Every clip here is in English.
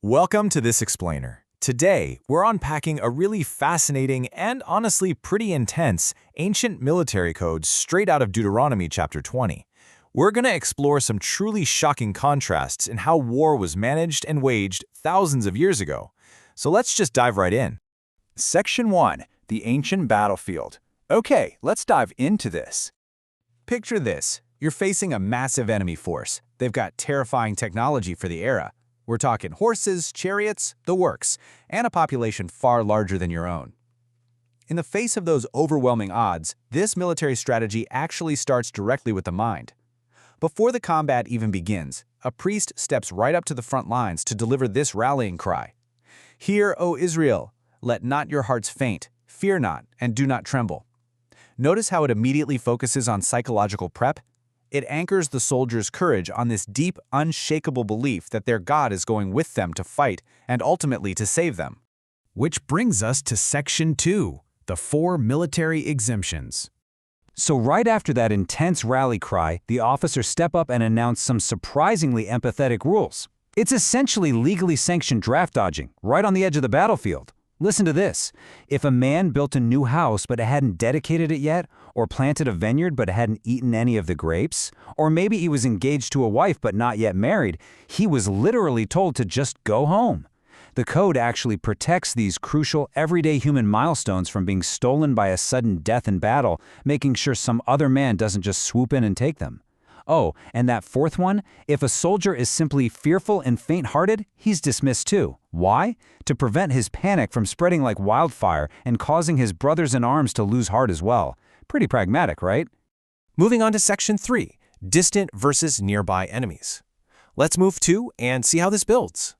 Welcome to this explainer. Today, we're unpacking a really fascinating and honestly pretty intense ancient military code straight out of Deuteronomy chapter 20. We're going to explore some truly shocking contrasts in how war was managed and waged thousands of years ago. So let's just dive right in. Section 1. The Ancient Battlefield. Okay, let's dive into this. Picture this. You're facing a massive enemy force. They've got terrifying technology for the era. We're talking horses, chariots, the works, and a population far larger than your own. In the face of those overwhelming odds, this military strategy actually starts directly with the mind. Before the combat even begins, a priest steps right up to the front lines to deliver this rallying cry. "Hear, O Israel, let not your hearts faint, fear not, and do not tremble." Notice how it immediately focuses on psychological prep? It anchors the soldiers' courage on this deep, unshakable belief that their God is going with them to fight and ultimately to save them. Which brings us to Section 2, the 4 military exemptions. So right after that intense rally cry, the officers step up and announce some surprisingly empathetic rules. It's essentially legally sanctioned draft dodging, right on the edge of the battlefield. Listen to this. If a man built a new house but hadn't dedicated it yet, or planted a vineyard but hadn't eaten any of the grapes, or maybe he was engaged to a wife but not yet married, he was literally told to just go home. The code actually protects these crucial, everyday human milestones from being stolen by a sudden death in battle, making sure some other man doesn't just swoop in and take them. Oh, and that fourth one, if a soldier is simply fearful and faint-hearted, he's dismissed too. Why? To prevent his panic from spreading like wildfire and causing his brothers in arms to lose heart as well. Pretty pragmatic, right? Moving on to Section 3, distant versus nearby enemies. Let's move to and see how this builds.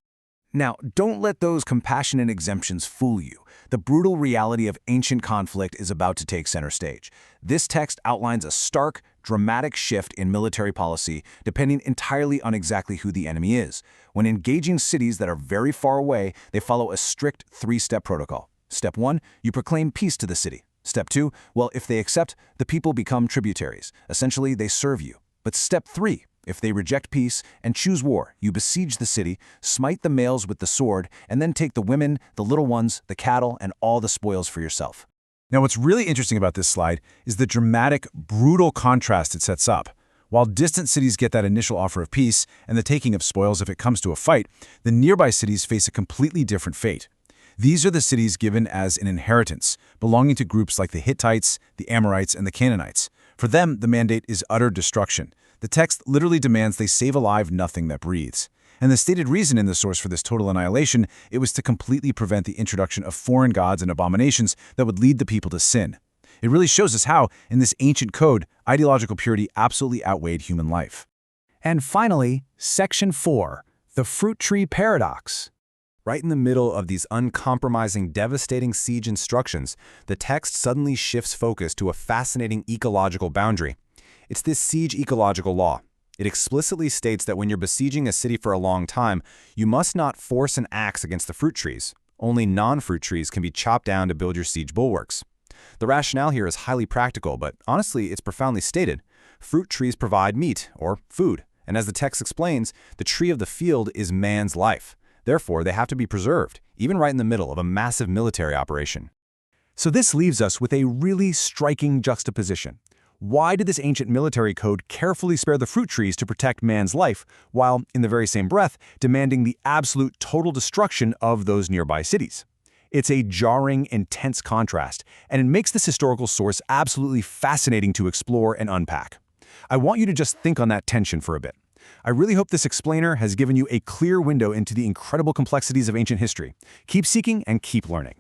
Now, don't let those compassionate exemptions fool you. The brutal reality of ancient conflict is about to take center stage. This text outlines a stark, dramatic shift in military policy, depending entirely on exactly who the enemy is. When engaging cities that are very far away, they follow a strict 3-step protocol. Step 1, you proclaim peace to the city. Step 2, well, if they accept, the people become tributaries. Essentially, they serve you. But Step 3, if they reject peace and choose war, you besiege the city, smite the males with the sword, and then take the women, the little ones, the cattle, and all the spoils for yourself. Now, what's really interesting about this slide is the dramatic, brutal contrast it sets up. While distant cities get that initial offer of peace and the taking of spoils if it comes to a fight, the nearby cities face a completely different fate. These are the cities given as an inheritance, belonging to groups like the Hittites, the Amorites, and the Canaanites. For them, the mandate is utter destruction. The text literally demands they save alive nothing that breathes. And the stated reason in the source for this total annihilation, it was to completely prevent the introduction of foreign gods and abominations that would lead the people to sin. It really shows us how, in this ancient code, ideological purity absolutely outweighed human life. And finally, Section 4, the fruit tree paradox. Right in the middle of these uncompromising, devastating siege instructions, the text suddenly shifts focus to a fascinating ecological boundary. It's this siege ecological law. It explicitly states that when you're besieging a city for a long time, you must not force an axe against the fruit trees. Only non-fruit trees can be chopped down to build your siege bulwarks. The rationale here is highly practical, but honestly, it's profoundly stated. Fruit trees provide meat, or food, and as the text explains, the tree of the field is man's life. Therefore, they have to be preserved, even right in the middle of a massive military operation. So this leaves us with a really striking juxtaposition. Why did this ancient military code carefully spare the fruit trees to protect man's life, while, in the very same breath, demanding the absolute total destruction of those nearby cities? It's a jarring, intense contrast, and it makes this historical source absolutely fascinating to explore and unpack. I want you to just think on that tension for a bit. I really hope this explainer has given you a clear window into the incredible complexities of ancient history. Keep seeking and keep learning.